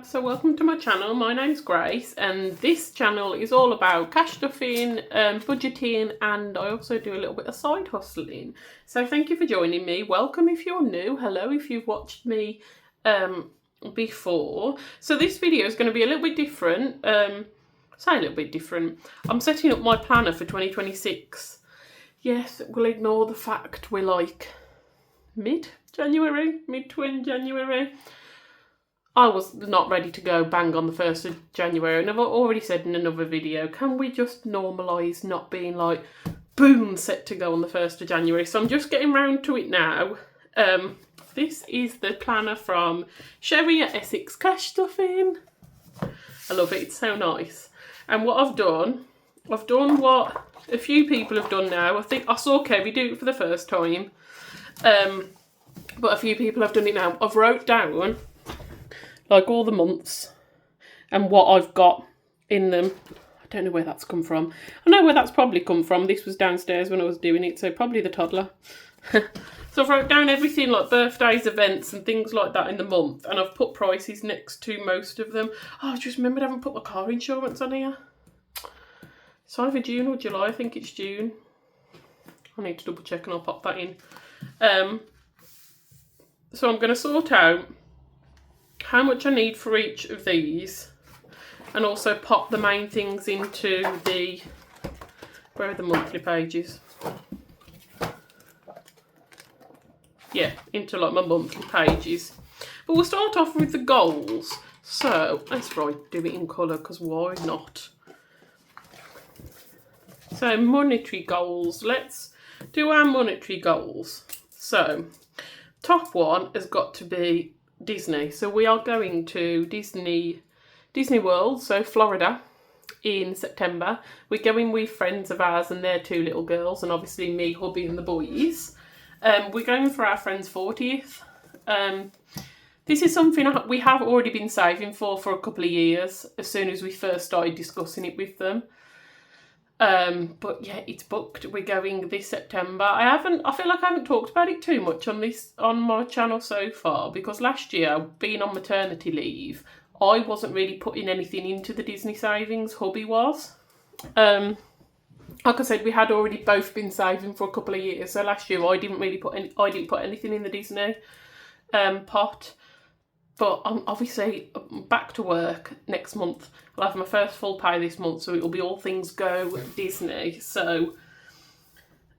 so welcome to my channel. My name's Grace and this channel is all about cash stuffing, budgeting, and I also do a little bit of side hustling. So thank you for joining me. Welcome if you're new. Hello if you've watched me before. So this video is going to be a little bit different. Say a little bit different. I'm setting up my planner for 2026. Yes, we'll ignore the fact we're like mid-January, mid-to-end January. I was not ready to go bang on the 1st of January, and I've already said in another video, can we just normalise not being like, boom, set to go on the 1st of January? So I'm just getting round to it now. This is the planner from Sherry at Essex Cash Stuffing. I love it, it's so nice. And what I've done what a few people have done now. I think I saw Kerry do it for the first time. But a few people have done it now. I've wrote down like all the months and what I've got in them. I don't know where that's come from. I know where that's probably come from. This was downstairs when I was doing it, so probably the toddler. So I've wrote down everything like birthdays, events and things like that in the month, and I've put prices next to most of them. Oh, I just remembered I haven't put my car insurance on here. It's either June or July. I think it's June. I need to double check and I'll pop that in. So I'm going to sort out how much I need for each of these, and also pop the main things into the, where are the monthly pages? Yeah, into like my monthly pages. But we'll start off with the goals. So let's do it in colour, because why not? So monetary goals. Let's do our monetary goals. So top one has got to be Disney. So we are going to Disney World, so Florida, in September. We're going with friends of ours and their two little girls, and obviously me, hubby and the boys. We're going for our friend's 40th. This is something we have already been saving for a couple of years, as soon as we first started discussing it with them. But yeah, it's booked. We're going this September. I feel like I haven't talked about it too much on my channel so far, because last year, being on maternity leave, I wasn't really putting anything into the Disney savings. Hubby was. Like I said, we had already both been saving for a couple of years. So last year I didn't put anything in the Disney pot. But I'm obviously back to work next month. I'll have my first full pay this month, so it'll be all things go Disney. So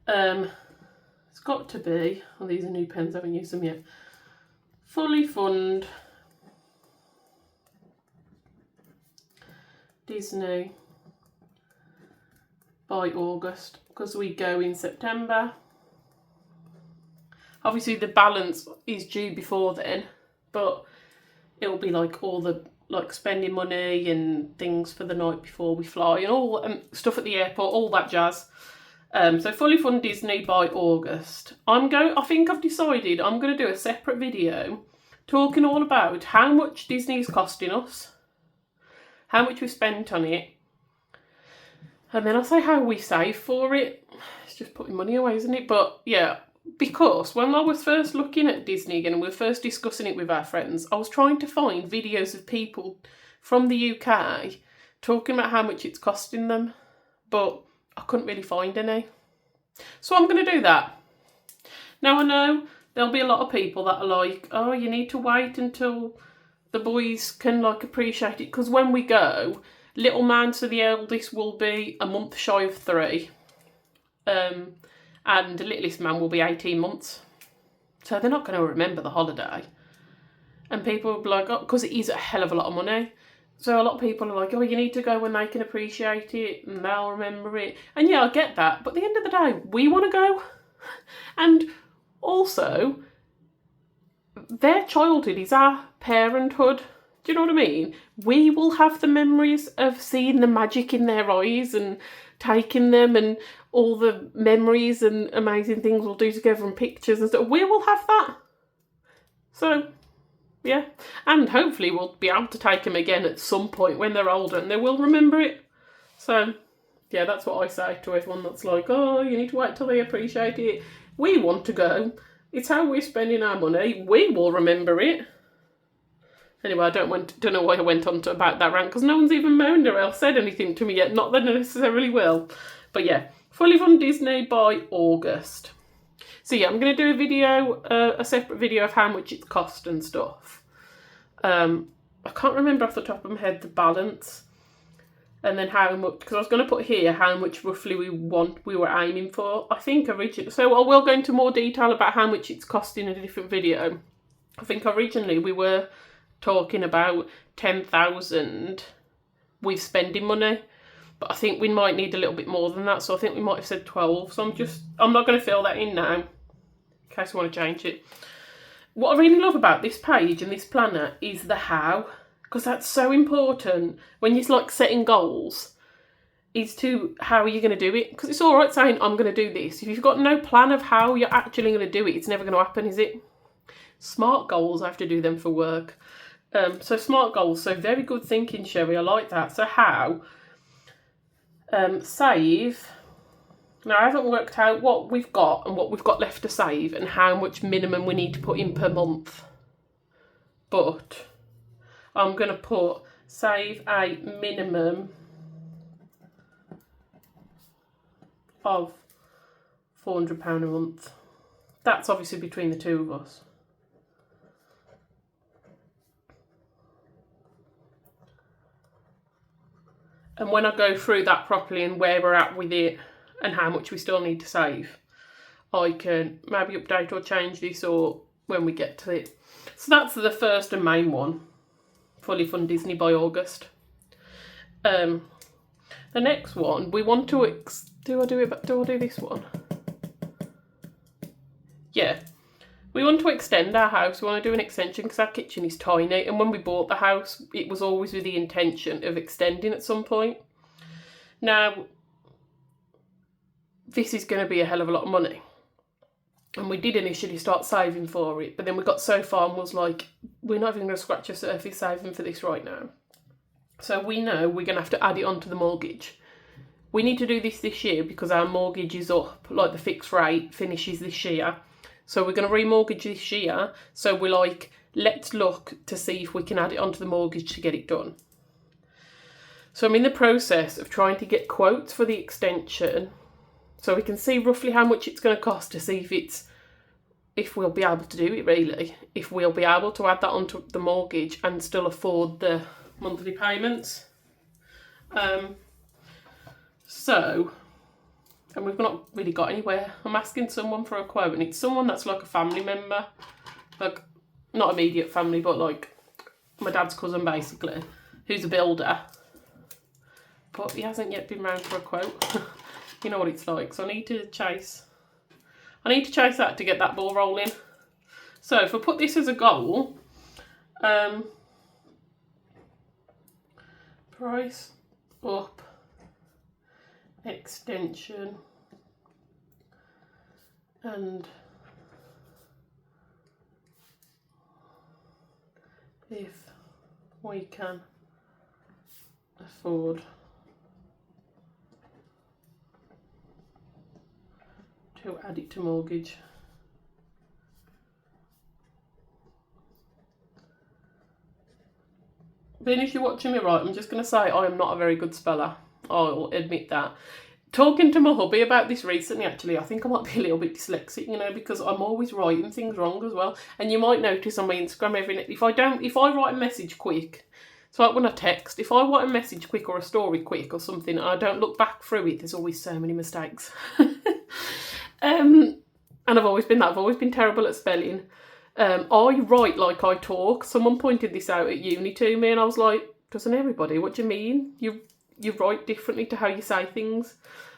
it's got to be, oh, these are new pens, I haven't used them yet. Fully fund Disney by August, because we go in September. Obviously the balance is due before then, but it'll be like all the spending money and things for the night before we fly and all stuff at the airport, all that jazz. So fully fund Disney by August. I think I've decided I'm going to do a separate video talking all about how much Disney is costing us, how much we spent on it, and then I'll say how we save for it. It's just putting money away, isn't it? But yeah, because when I was first looking at Disney again and we were first discussing it with our friends, I was trying to find videos of people from the UK talking about how much it's costing them, but I couldn't really find any. So I'm going to do that. Now I know there'll be a lot of people that are like, oh, you need to wait until the boys can appreciate it, because when we go, little man, so the eldest, will be a month shy of 3. And the littlest man will be 18 months. So they're not going to remember the holiday. And people will be like, oh, because it is a hell of a lot of money. So a lot of people are like, oh, you need to go when they can appreciate it and they'll remember it. And yeah, I get that. But at the end of the day, we want to go. And also, their childhood is our parenthood. Do you know what I mean? We will have the memories of seeing the magic in their eyes and taking them, and all the memories and amazing things we'll do together and pictures and stuff. We will have that. So, yeah. And hopefully we'll be able to take them again at some point when they're older and they will remember it. So, yeah, that's what I say to everyone that's like, oh, you need to wait till they appreciate it. We want to go. It's how we're spending our money. We will remember it. Anyway, I don't know why I went on to about that rant, because no one's even moaned or said anything to me yet. Not that I necessarily will. But yeah, Fully Fun Disney by August. So yeah, I'm going to do a video, a separate video of how much it cost and stuff. I can't remember off the top of my head the balance. And then how much, because I was going to put here how much roughly we were aiming for. I think originally, so I will go into more detail about how much it's costing in a different video. I think originally we were talking about 10,000 with spending money, but I think we might need a little bit more than that, so I think we might have said 12. So I'm not going to fill that in now in case I want to change it. What I really love about this page and this planner is the how, because that's so important when you're like setting goals, is to how are you going to do it. Because it's all right saying I'm going to do this, if you've got no plan of how you're actually going to do it, it's never going to happen, is it? Smart goals, I have to do them for work. So smart goals, so very good thinking, Sherry, I like that. So how? Save. Now I haven't worked out what we've got and what we've got left to save and how much minimum we need to put in per month. But I'm going to put save a minimum of £400 a month. That's obviously between the two of us. And when I go through that properly and where we're at with it and how much we still need to save, I can maybe update or change this or when we get to it. So that's the first and main one, Fully Fun Disney by August. The next one, we want to, do I do this one? Yeah. We want to extend our house. We want to do an extension because our kitchen is tiny. And when we bought the house, it was always with the intention of extending at some point. Now, this is going to be a hell of a lot of money. And we did initially start saving for it. But then we got so far and was like, we're not even going to scratch the surface saving for this right now. So we know we're going to have to add it onto the mortgage. We need to do this year because our mortgage is up. Like the fixed rate finishes this year. So we're going to remortgage this year. So we're like, let's look to see if we can add it onto the mortgage to get it done. So I'm in the process of trying to get quotes for the extension so we can see roughly how much it's going to cost to see if we'll be able to do it really. If we'll be able to add that onto the mortgage and still afford the monthly payments. And we've not really got anywhere. I'm asking someone for a quote and it's someone that's like a family member. Like, not immediate family, but like my dad's cousin basically, who's a builder. But he hasn't yet been round for a quote. You know what it's like. So I need to chase that to get that ball rolling. So if I put this as a goal, price up, extension, and if we can afford to add it to mortgage. Being if you're watching me right, I'm just going to say I am not a very good speller. I'll admit that. Talking to my hubby about this recently, actually, I think I might be a little bit dyslexic, you know, because I'm always writing things wrong as well. And you might notice on my Instagram if I write a message quick, it's like when I text, if I write a message quick or a story quick or something, and I don't look back through it, there's always so many mistakes. And I've always been terrible at spelling. I write like I talk. Someone pointed this out at uni to me and I was like, doesn't everybody? What do you mean? You write differently to how you say things.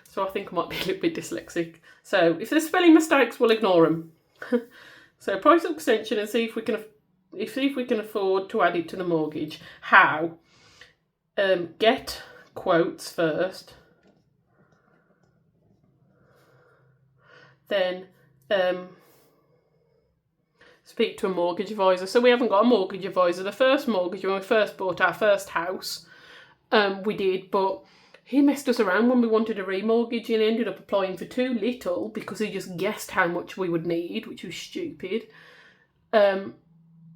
So I think I might be a little bit dyslexic. So if there's spelling mistakes, we'll ignore them. So price up extension and see if we can afford to add it to the mortgage. How? Get quotes first. Then speak to a mortgage advisor. So we haven't got a mortgage advisor. The first mortgage, when we first bought our first house, we did, but he messed us around when we wanted a remortgage and ended up applying for too little because he just guessed how much we would need, which was stupid.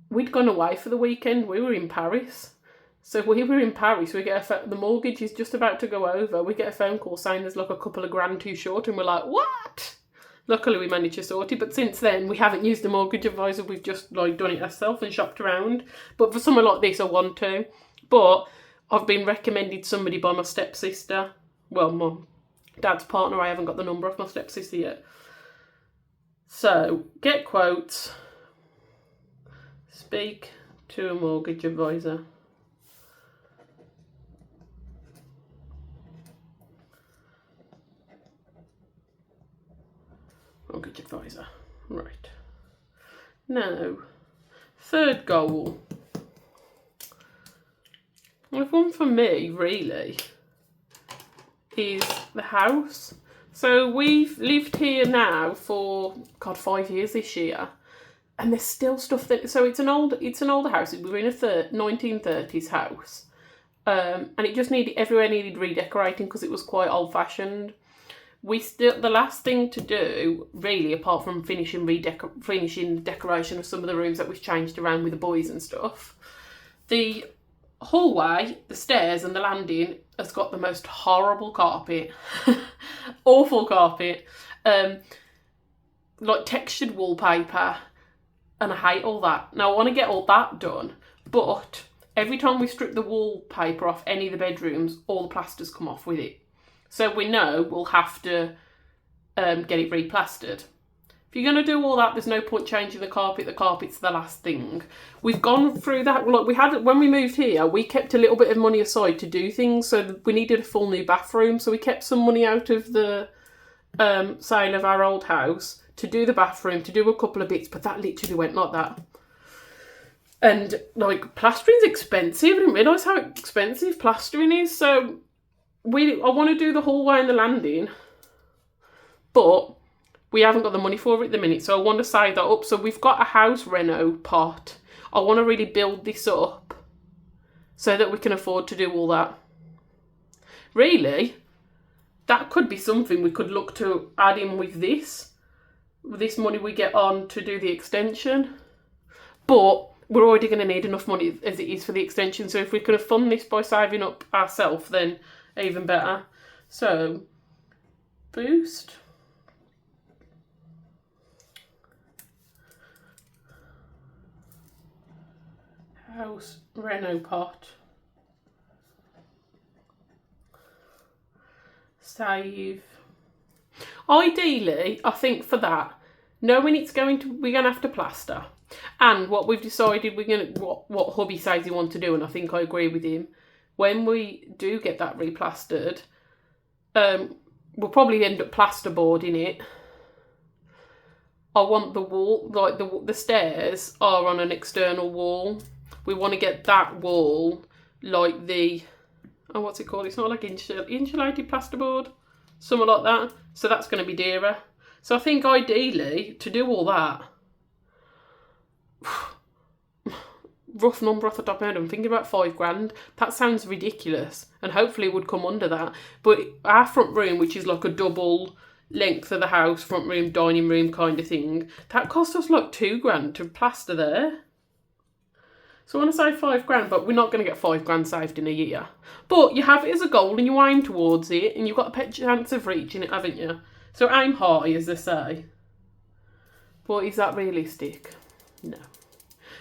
we'd gone away for the weekend. We were in Paris. So we were in Paris. We get the mortgage is just about to go over. We get a phone call saying there's like a couple of grand too short, and we're like, what? Luckily we managed to sort it, but since then we haven't used a mortgage advisor. We've just like done it ourselves and shopped around. But for something like this, I want to. But I've been recommended somebody by my stepsister. Well, my dad's partner. I haven't got the number of my stepsister yet. So get quotes. Speak to a mortgage advisor. Mortgage advisor. Right. Now, third goal. The one for me, really, is the house. So we've lived here now for, God, 5 years this year. And there's still stuff that... So it's an older house. We're in a 1930s house. And it just everywhere needed redecorating because it was quite old-fashioned. The last thing to do, really, apart from finishing the decoration of some of the rooms that we've changed around with the boys and stuff, the hallway, the stairs and the landing has got the most horrible carpet. Awful carpet. Like textured wallpaper. And I hate all that. Now, I want to get all that done, but every time we strip the wallpaper off any of the bedrooms, all the plasters come off with it. So we know we'll have to get it replastered. If you're going to do all that, there's no point changing the carpet. The carpet's the last thing. We've gone through that. Look, when we moved here, we kept a little bit of money aside to do things. So we needed a full new bathroom. So we kept some money out of the sale of our old house to do the bathroom, to do a couple of bits. But that literally went like that. And like plastering's expensive. I didn't realise how expensive plastering is. So I want to do the hallway and the landing, but we haven't got the money for it at the minute, so I want to save that up. So we've got a house reno pot. I want to really build this up so that we can afford to do all that. Really, that could be something we could look to add in with this money we get on to do the extension. But we're already going to need enough money as it is for the extension, so if we could fund this by saving up ourselves, then even better. So, boost. House reno pot. Save. Ideally, I think for that, knowing we're going to have to plaster, and what we've decided what hubby says he wants to do, and I think I agree with him. When we do get that replastered, we'll probably end up plasterboarding it. I want the wall, like the stairs are on an external wall. We want to get that wall like what's it called? It's not like insulated plasterboard, something like that. So that's going to be dearer. So I think ideally, to do all that, rough number off the top of my head, I'm thinking about £5,000. That sounds ridiculous, and hopefully it would come under that. But our front room, which is like a double length of the house, front room, dining room kind of thing, that cost us like £2,000 to plaster there. So I want to save £5,000, but we're not going to get £5,000 saved in a year. But you have it as a goal and you aim towards it, and you've got a chance of reaching it, haven't you? So aim high, as they say. But is that realistic? No.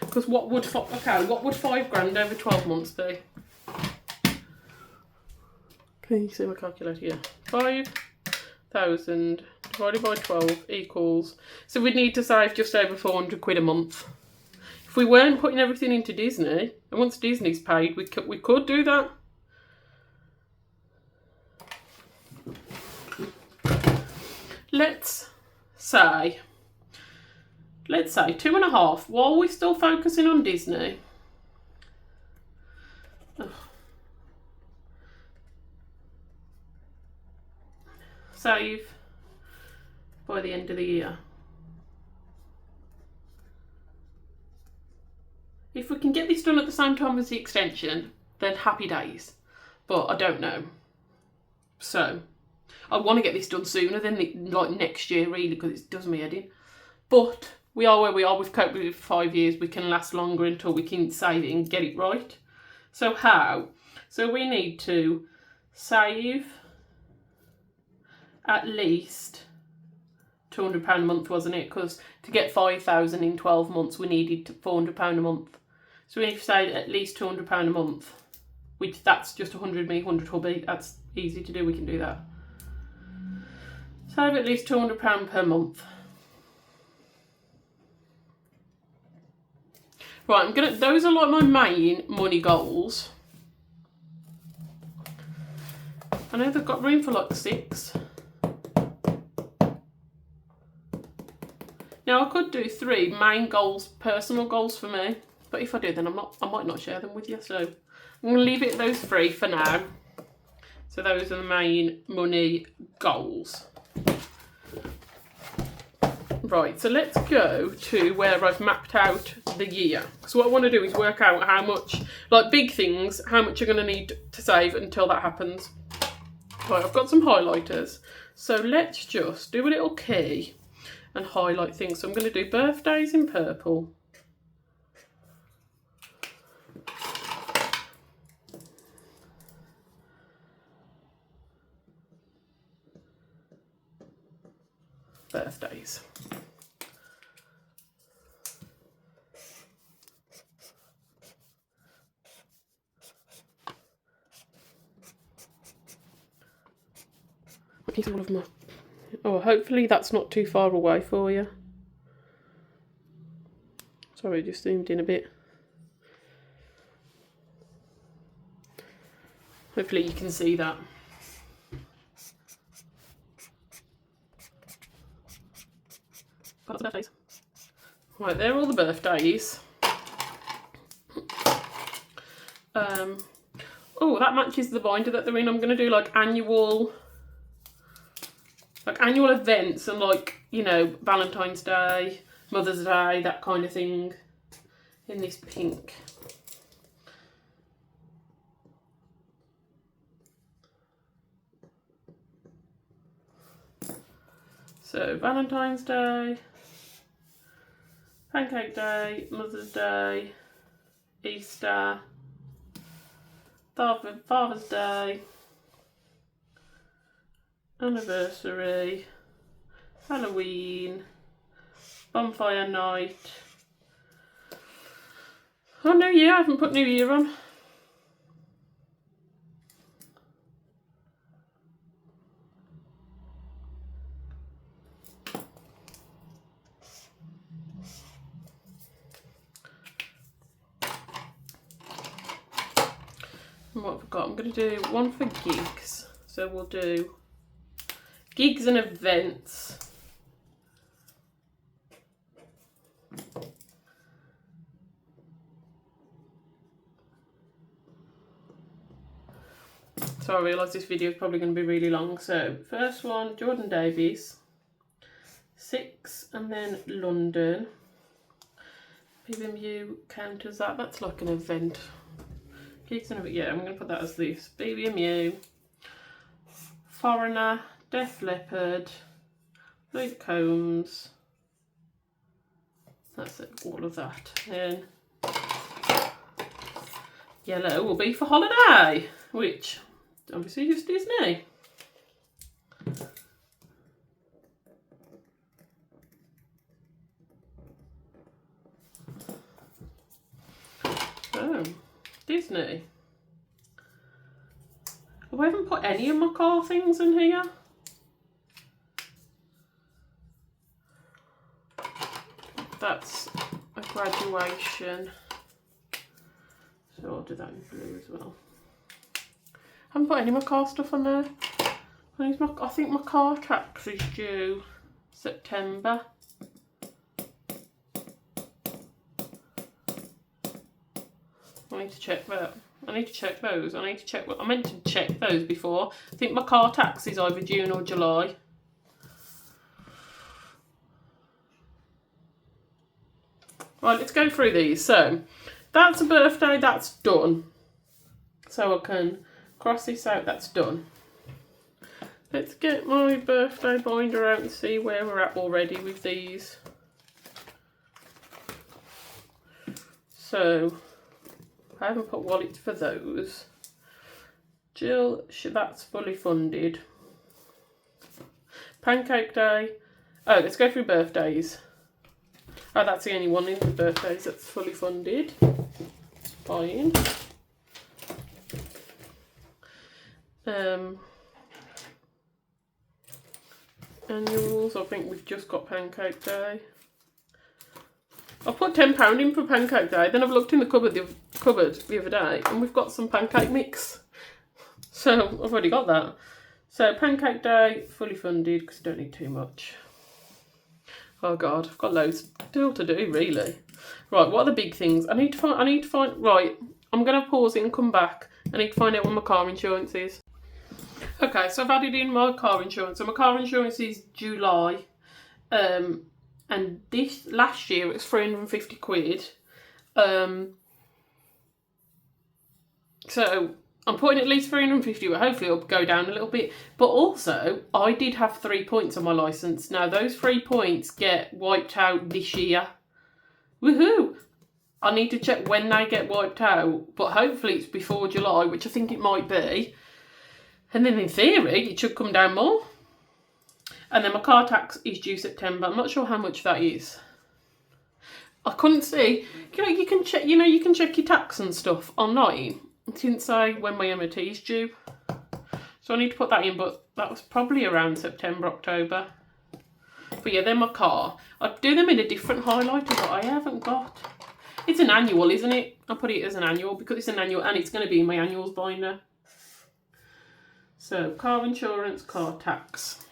Because what would £5,000 over 12 months be? Can you see my calculator? Yeah. 5,000 divided by 12 equals... So we'd need to save just over £400 a month. If we weren't putting everything into Disney, and once Disney's paid, we could do that. Let's say 2.5, while we're still focusing on Disney. Save by the end of the year. If we can get this done at the same time as the extension, then happy days. But I don't know. So, I want to get this done sooner than like next year, really, because it does me head in. But We are where we are. We've coped with it for 5 years. We can last longer until we can save it and get it right. So how? So we need to save at least £200 a month, wasn't it? Because to get 5,000 in 12 months, we needed £400 a month. So we need to save at least £200 a month, which that's just 100 me, 100 hubby. That's easy to do. We can do that. Save at least £200 per month. Right, those are like my main money goals. I know they've got room for like 6. Now I could do 3 main goals, personal goals for me, but if I do, then I might not share them with you. So I'm going to leave it at those 3 for now. So those are the main money goals. Right, so let's go to where I've mapped out the year. So what I want to do is work out how much, like big things, how much you're going to need to save until that happens. Right, I've got some highlighters. So let's just do a little key and highlight things. So I'm going to do birthdays in purple. Birthdays. All of my... Oh, hopefully that's not too far away for you. Sorry, just zoomed in a bit. Hopefully you can see that. Got the birthdays. Right, there are all the birthdays. Oh, that matches the binder that they're in. I'm going to do like annual events and like, you know, Valentine's Day, Mother's Day, that kind of thing in this pink. So Valentine's Day, Pancake Day, Mother's Day, Easter, Father's Day, anniversary, Halloween, bonfire night. Oh, New Year, I haven't put New Year on. And what have I got? I'm going to do one for gigs. So we'll do gigs and events. So I realise this video is probably going to be really long. So first one, Jordan Davies, 6, and then London. BBMU count as that. That's like an event. Gigs and events. Yeah, I'm going to put that as this. BBMU, Foreigner, Def Leppard, Luke Combs. That's it, all of that. Then yellow will be for holiday, which obviously just Disney. Oh, Disney. Oh, I haven't put any of my car things in here. That's a graduation. So I'll do that in blue as well. I haven't put any of my car stuff on there. I think my car tax is due September. I need to check that. I need to check those. I need to check what I meant to check those before. I think my car tax is either June or July. Right, let's go through these. So that's a birthday, that's done. So I can cross this out, that's done. Let's get my birthday binder out and see where we're at already with these. So I haven't put wallets for those. Jill, that's fully funded. Pancake Day. Oh, let's go through birthdays. Oh, that's the only one in the birthdays that's fully funded. Fine. Annuals, I think we've just got Pancake Day. I've put £10 in for Pancake Day, then I've looked in the cupboard the other day and we've got some pancake mix. So I've already got that. So Pancake Day, fully funded because I don't need too much. Oh God, I've got loads still to do really. Right, what are the big things? I need to find, right, I'm going to pause it and come back. I need to find out what my car insurance is. Okay, so I've added in my car insurance. So my car insurance is July. And this last year it was 350 quid. So I'm putting at least 350, but hopefully it'll go down a little bit. But also, I did have 3 points on my licence. Now those 3 points get wiped out this year. Woohoo! I need to check when they get wiped out, but hopefully it's before July, which I think it might be. And then in theory, it should come down more. And then my car tax is due September. I'm not sure how much that is. I couldn't see. You can check. You can check your tax and stuff online. It didn't say when my MOT is due, so I need to put that in. But that was probably around September, October. But yeah, they're my car. I do them in a different highlighter, but I haven't got. It's an annual, isn't it? I put it as an annual because it's an annual, and it's going to be in my annuals binder. So car insurance, car tax.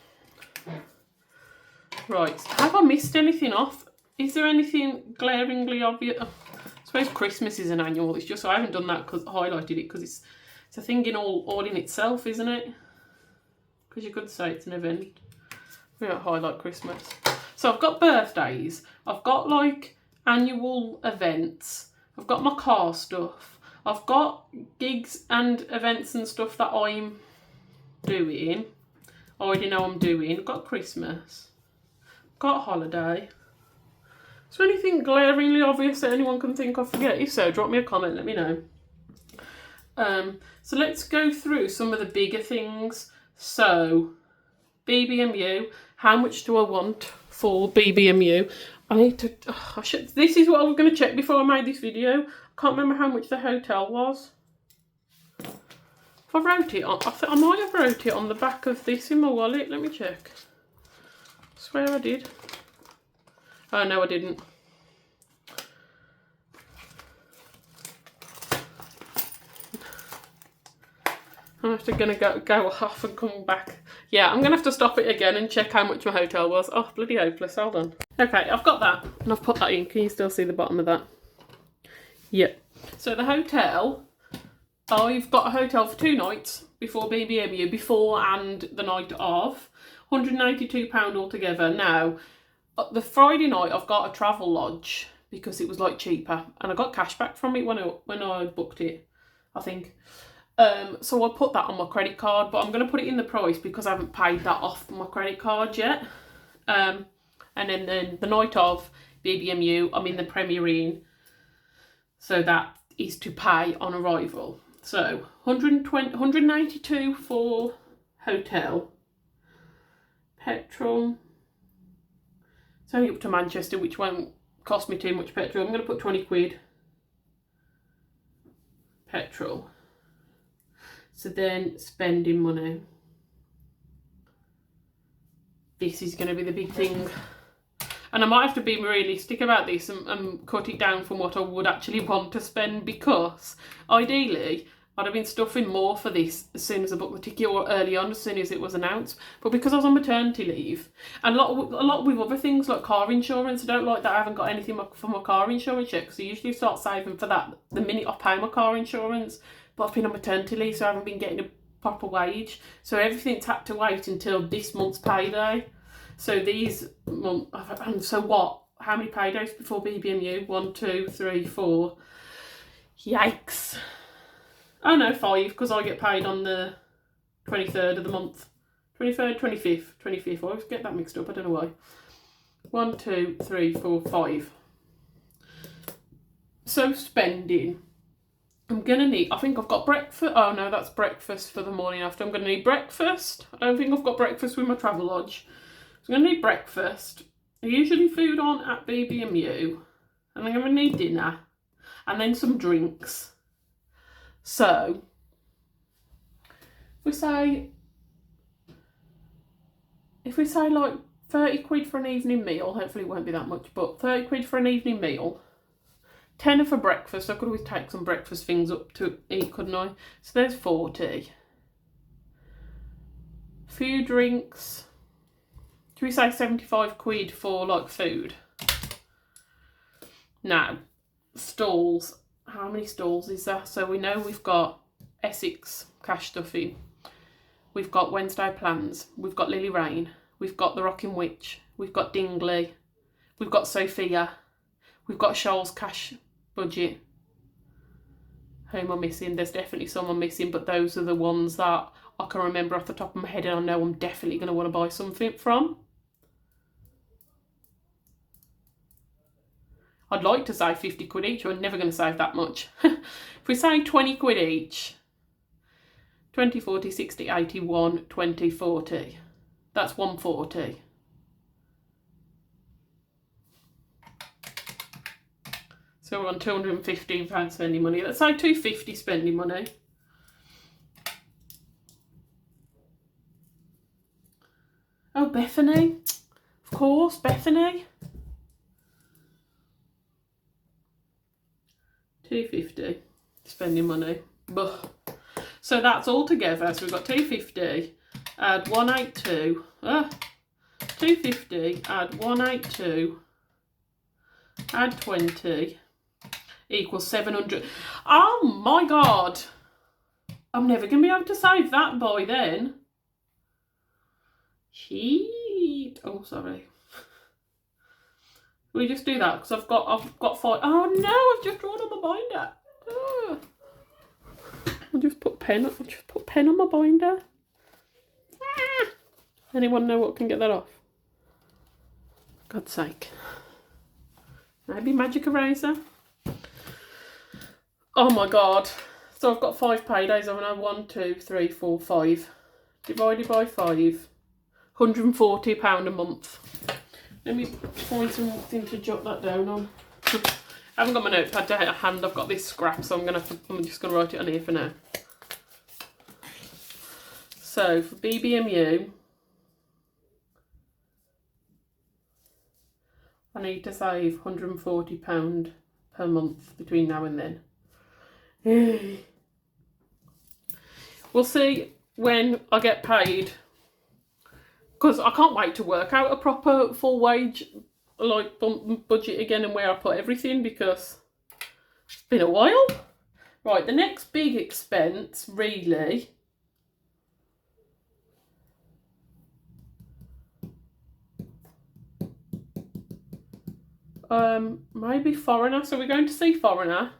Right, have I missed anything off? Is there anything glaringly obvious? I suppose Christmas is an annual. It's just I haven't done that because I highlighted it because it's a thing in all in itself, isn't it? Because you could say it's an event. We don't highlight Christmas. So I've got birthdays. I've got like annual events. I've got my car stuff. I've got gigs and events and stuff that I'm doing. I already know I'm doing. I've got Christmas. I've got holiday. Is there anything glaringly obvious that anyone can think of? Forget. If so, drop me a comment, let me know. So let's go through some of the bigger things. So, BBMU. How much do I want for BBMU? I need to... this is what I was going to check before I made this video. I can't remember how much the hotel was. If I wrote it on... I might have wrote it on the back of this in my wallet. Let me check. I swear I did. Oh, no, I didn't. I'm going to go off and come back. Yeah, I'm going to have to stop it again and check how much my hotel was. Oh, bloody hopeless. Hold on. Okay, I've got that. And I've put that in. Can you still see the bottom of that? Yep. So the hotel, I've got a hotel for 2 nights before BBMU, before and the night of. £182 altogether. Now, the Friday night I've got a travel lodge because it was like cheaper. And I got cash back from it when I booked it, I think. So I put that on my credit card, but I'm going to put it in the price because I haven't paid that off my credit card yet. And then the night of BBMU, I'm in the Premier Inn. So that is to pay on arrival. So 182 for hotel. Petrol. It's only up to Manchester, which won't cost me too much petrol. I'm going to put 20 quid. Petrol. So then spending money. This is going to be the big thing. And I might have to be realistic about this and cut it down from what I would actually want to spend, because ideally I'd have been stuffing more for this as soon as I booked the ticket, or early on as soon as it was announced. But because I was on maternity leave, and a lot with other things like car insurance, I don't like that I haven't got anything for my car insurance yet, because I usually start saving for that the minute I pay my car insurance. But I've been on maternity leave, so I haven't been getting a proper wage. So everything's had to wait until this month's payday. So these months, and so what? How many paydays before BBMU? 1, 2, 3, 4. Yikes. Oh no, 5, because I get paid on the 23rd of the month. 23rd, 25th. 25th. I always get that mixed up, I don't know why. 1, 2, 3, 4, 5. So spending. I'm gonna need, I think I've got breakfast. Oh no, that's breakfast for the morning after. I'm gonna need breakfast. I don't think I've got breakfast with my Travelodge. So I'm gonna need breakfast. Usually food on at BB&U. And I'm gonna need dinner. And then some drinks. So, if we say like 30 quid for an evening meal, hopefully it won't be that much, but 30 quid for an evening meal, tenner for breakfast. I could always take some breakfast things up to eat, couldn't I? So there's 40. Few drinks. Should we say 75 quid for like food? Now, stalls. How many stalls is there? So we know we've got Essex cash stuffing. We've got Wednesday Plans. We've got Lily Rain. We've got The Rocking Witch. We've got Dingley. We've got Sophia. We've got Shoal's cash budget. Who am I missing? There's definitely someone missing, but those are the ones that I can remember off the top of my head and I know I'm definitely going to want to buy something from. I'd like to save 50 quid each, but I'm never going to save that much. If we say 20 quid each, 20, 40, 60, 81, 20, 40. That's 140. So we're on £215 spending money. Let's say 250 spending money. Oh, Bethany. Of course, Bethany. 250 spending money. Ugh. So that's all together. So we've got 250, add 182, 250, add 182, add 20, equals 700. Oh my God. I'm never going to be able to save that by then. Shit. Oh, sorry. We just do that because I've got 5. Oh no, I've just drawn on my binder. Oh. I'll just put pen on my binder. Ah. Anyone know what can get that off? For God's sake. Maybe magic eraser. Oh my God. So I've got 5 paydays, haven't I? 1, 2, 3, 4, 5. Divided by 5. £140 a month. Let me find something to jot that down on. I haven't got my notepad to hand. I've got this scrap, so I'm just gonna write it on here for now. So for BB&U, I need to save £140 per month between now and then. We'll see when I get paid, because I can't wait to work out a proper full wage like budget again and where I put everything, because it's been a while. Right, the next big expense really maybe Foreigner. So we're going to see Foreigner.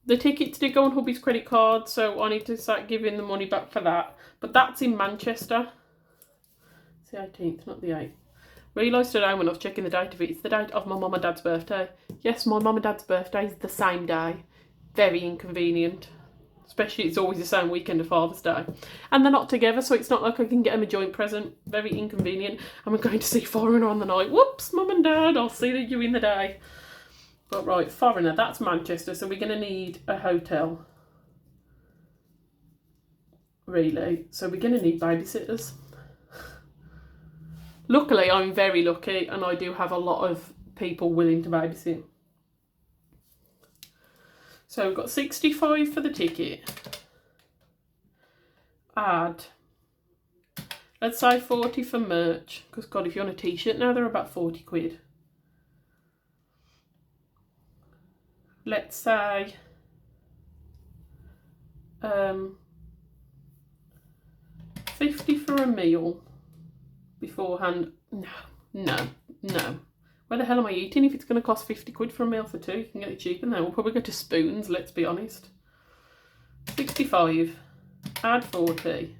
The tickets did go on hubby's credit card, so I need to start giving the money back for that. But that's in Manchester. It's the 18th, not the 8th. Realised today when I was checking the date of it, it's the date of my mum and dad's birthday. Yes, my mum and dad's birthday is the same day. Very inconvenient. Especially it's always the same weekend of Father's Day. And they're not together, so it's not like I can get them a joint present. Very inconvenient. And we're going to see Foreigner on the night. Whoops, mum and dad, I'll see you in the day. But right, Foreigner, that's Manchester, so we're going to need a hotel. Really. So we're going to need babysitters. Luckily, I'm very lucky and I do have a lot of people willing to babysit. So we've got 65 for the ticket. Add, let's say 40 for merch, because God, if you want a t-shirt now, they're about 40 quid. Let's say 50 for a meal beforehand. No. Where the hell am I eating if it's going to cost 50 quid for a meal for 2? You can get it cheaper now. We'll probably go to Spoons, let's be honest. 65, add 40,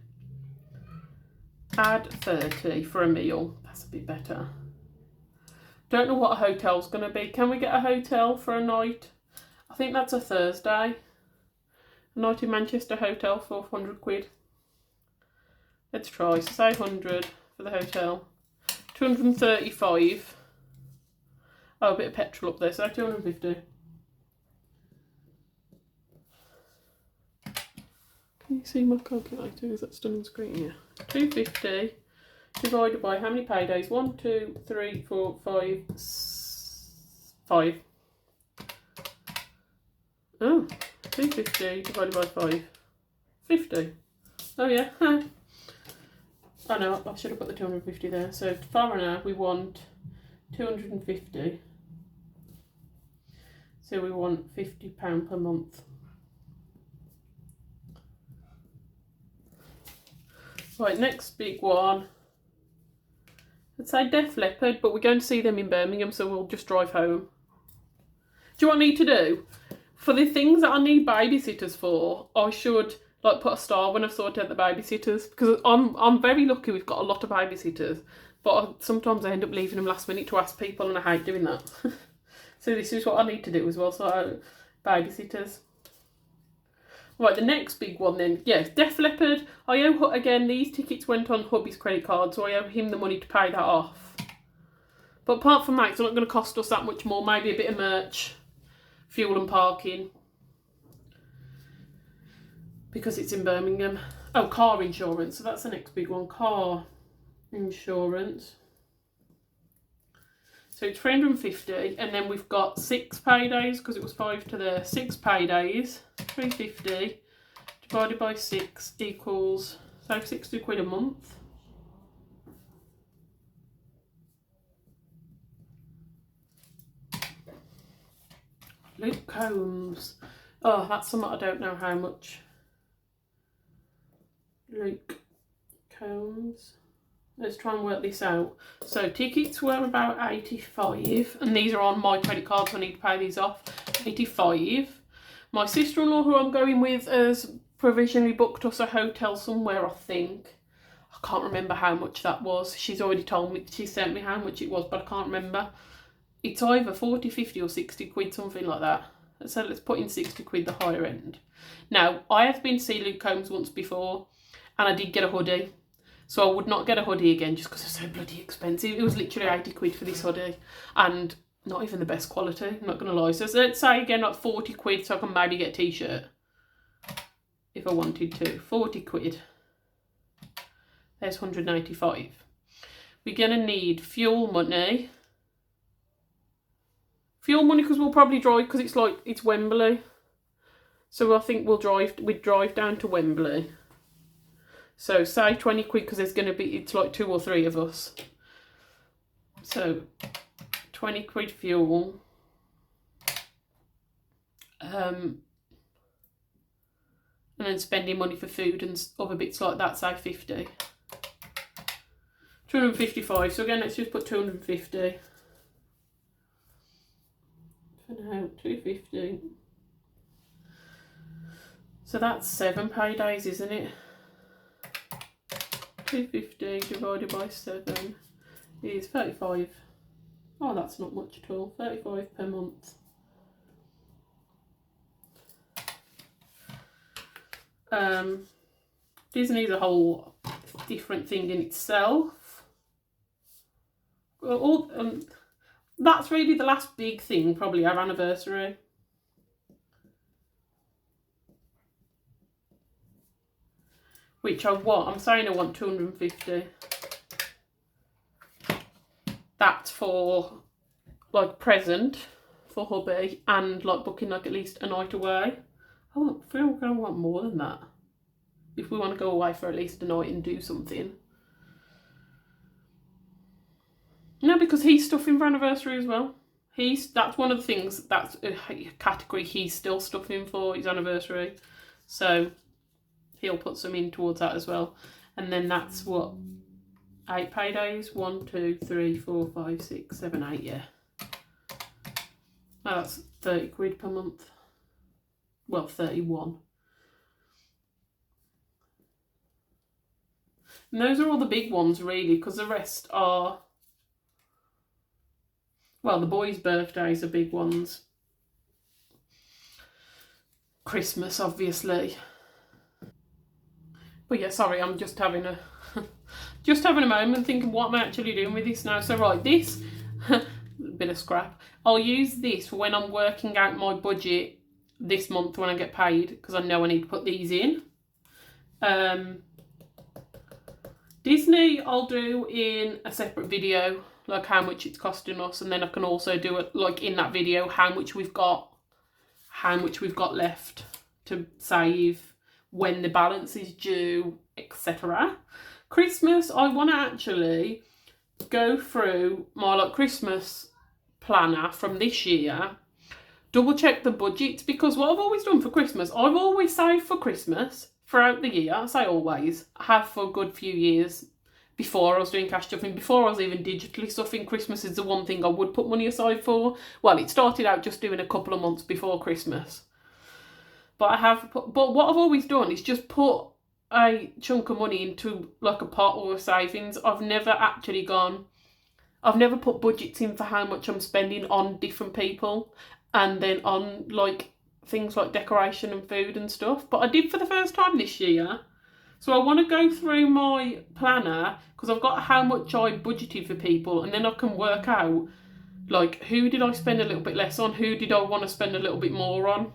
add 30 for a meal. That's a bit better. Don't know what a hotel's going to be. Can we get a hotel for a night? I think that's a Thursday. A night in Manchester hotel for 100 quid. Let's try. So say 100 for the hotel. 235. Oh, a bit of petrol up there. So 250. Can you see my calculator? Is that still on screen? Yeah. 250 divided by how many paydays? 1, 2, 3, 4, 5, 5. Oh, 250 divided by 5. 50. Oh yeah. I know, I should have put the 250 there. So for an hour we want 250. So we want £50 per month. Right, next big one. Let's say Def Leppard, but we're going to see them in Birmingham, so we'll just drive home. Do you know what I need to do? For the things that I need babysitters for, I should like put a star when I've sorted out the babysitters, because I'm very lucky we've got a lot of babysitters, but sometimes I end up leaving them last minute to ask people, and I hate doing that. So this is what I need to do as well, so babysitters. Right, the next big one then, yeah, Def Leppard. I owe, again, these tickets went on hubby's credit card, so I owe him the money to pay that off. But apart from that, it's not going to cost us that much more, maybe a bit of merch, fuel and parking. Because it's in Birmingham. Oh, car insurance, so that's the next big one, car insurance. So it's 350, and then we've got 6 paydays, because it was 5 to there. 6 paydays, 350 divided by 6 equals, so 60 quid a month. Luke Combs. Oh, that's something I don't know how much. Luke Combs. Let's try and work this out. So tickets were about 85, and these are on my credit card, so I need to pay these off. 85. My sister-in-law, who I'm going with, has provisionally booked us a hotel somewhere, I think. I can't remember how much that was. She's already told me, she sent me how much it was, but I can't remember. It's either 40, 50 or 60 quid, something like that. So let's put in 60 quid, the higher end. Now, I have been to see Luke Combs once before, and I did get a hoodie. So I would not get a hoodie again just because they're so bloody expensive. It was literally 80 quid for this hoodie, and not even the best quality, I'm not going to lie. So let's say again like 40 quid, so I can maybe get a t-shirt if I wanted to. 40 quid. There's 185. We're going to need fuel money. Fuel money because we'll probably drive, because it's Wembley. So I think we'd drive down to Wembley. So say 20 quid, because there's going to be, it's like 2 or 3 of us. So 20 quid fuel. And then spending money for food and other bits like that, say 50. 255. So again, let's just put 250. For now, 250. So that's 7 paydays, isn't it? 250 divided by 7 is 35. Oh, that's not much at all. 35 per month. Disney's a whole different thing in itself. That's really the last big thing, probably our anniversary. Which I'm saying I want 250. That's for like present for hubby, and like booking like at least a night away. I feel we're going to want more than that if we want to go away for at least a night and do something. No, because he's stuffing for anniversary as well. That's one of the things, that's a category he's still stuffing for his anniversary. So he'll put some in towards that as well. And then that's what, 8 paydays? 1, 2, 3, 4, 5, 6, 7, 8, yeah. Oh, that's 30 quid per month. Well, 31. And those are all the big ones really, because the rest are Well, the boys' birthdays are big ones. Christmas, obviously. But yeah, sorry, I'm just having a just having a moment thinking, what am I actually doing with this now? So right, this bit of scrap. I'll use this for when I'm working out my budget this month when I get paid, because I know I need to put these in. Disney I'll do in a separate video, like how much it's costing us, and then I can also do it like in that video how much we've got left to save, when the balance is due, etc. Christmas, I want to actually go through my like Christmas planner from this year, double check the budgets, because what I've always done for Christmas, I've always saved for Christmas throughout the year. I say always, I have for a good few years. Before I was doing cash stuffing, before I was even digitally stuffing, Christmas is the one thing I would put money aside for. Well, it started out just doing a couple of months before Christmas. But what I've always done is just put a chunk of money into like a pot or a savings. I've never put budgets in for how much I'm spending on different people, and then on like things like decoration and food and stuff. But I did for the first time this year. So I want to go through my planner, because I've got how much I budgeted for people, and then I can work out like who did I spend a little bit less on, who did I want to spend a little bit more on.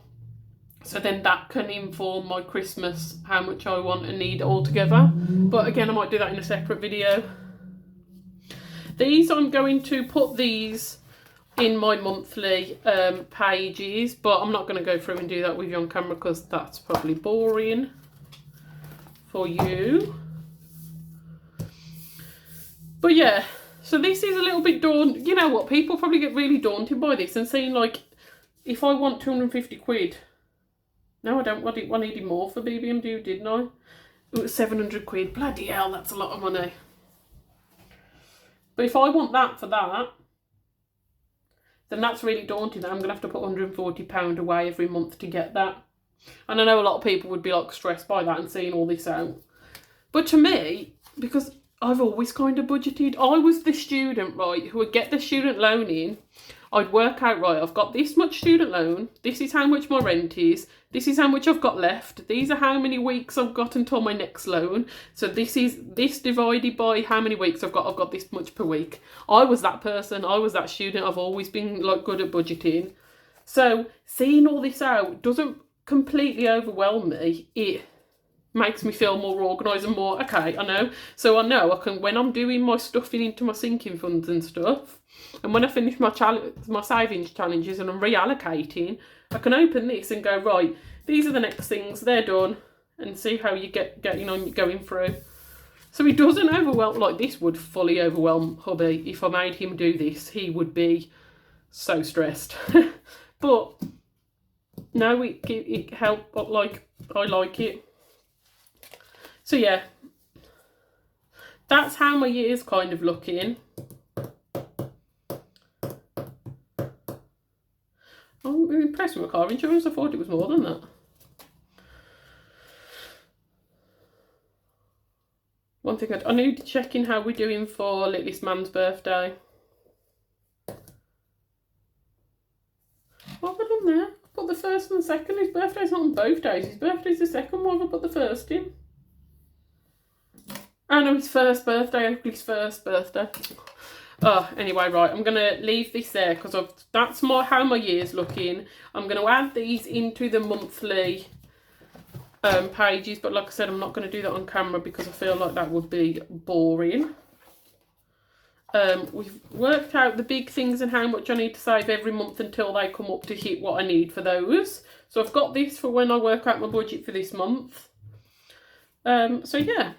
So then that can inform my Christmas, how much I want and need altogether. But again, I might do that in a separate video. These, I'm going to put these in my monthly pages, but I'm not going to go through and do that with you on camera, because that's probably boring for you. But yeah, so this is a little bit daunting. You know what, people probably get really daunted by this and saying like, if I want 250 quid, no I don't, I needed more for BBMD, didn't I? It was 700 quid, bloody hell, that's a lot of money. But if I want that for that, then that's really daunting. I'm going to have to put £140 away every month to get that. And I know a lot of people would be like stressed by that and seeing all this out. But to me, because I've always kind of budgeted, I was the student, right, who would get the student loan in. I'd work out, right, I've got this much student loan, this is how much my rent is, this is how much I've got left, these are how many weeks I've got until my next loan, so this is this divided by how many weeks I've got this much per week. I was that person, I was that student, I've always been like good at budgeting. So seeing all this out doesn't completely overwhelm me. It makes me feel more organised and more, okay, I know. So I know I can, when I'm doing my stuffing into my sinking funds and stuff, and when I finish my savings challenges and I'm reallocating, I can open this and go, right, these are the next things, they're done, and see how you getting on going through. So it doesn't overwhelm, like this would fully overwhelm hubby. If I made him do this, he would be so stressed. But no, it helped, like, I like it. So yeah, that's how my year's kind of looking. I'm impressed with my car insurance. I thought it was more than that. One thing I need to check in how we're doing for littlest man's birthday. What have I done there? I put the first and the second. His birthday's not on both days. His birthday's the second. Why have I put the first in? Oh no, his first birthday. His first birthday. Oh, anyway, right, I'm going to leave this there, because that's how my year's looking. I'm going to add these into the monthly pages, but like I said, I'm not going to do that on camera because I feel like that would be boring. We've worked out the big things and how much I need to save every month until they come up to hit what I need for those. So I've got this for when I work out my budget for this month. So yeah,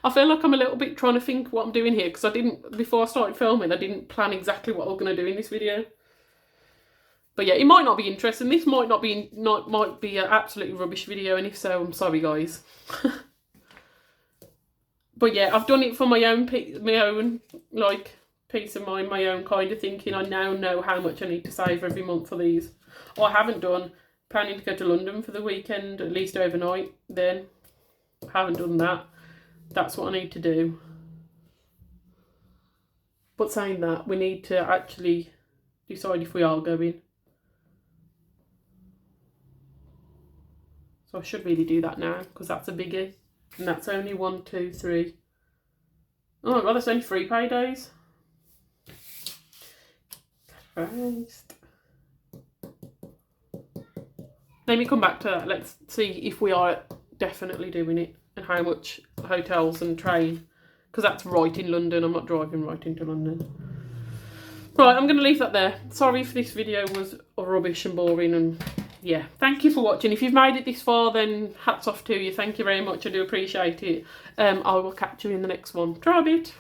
I feel like I'm a little bit trying to think what I'm doing here, because before I started filming, I didn't plan exactly what I was going to do in this video. But yeah, it might not be interesting. This might be an absolutely rubbish video, and if so, I'm sorry, guys. But yeah, I've done it for my own like peace of mind, my own kind of thinking. I now know how much I need to save every month for these. I haven't done planning to go to London for the weekend, at least overnight. Then haven't done that. That's what I need to do. But saying that, we need to actually decide if we are going. So I should really do that now, because that's a biggie. And that's only 1, 2, 3. Oh my god, that's only 3 paydays. Christ. Let me come back to that. Let's see if we are definitely doing it and how much hotels and train, because that's right in London. I'm not driving right into London. Right, I'm going to leave that there. Sorry if this video was rubbish and boring, and yeah, thank you for watching. If you've made it this far, then hats off to you. Thank you very much. I do appreciate it. I will catch you in the next one. Try a bit.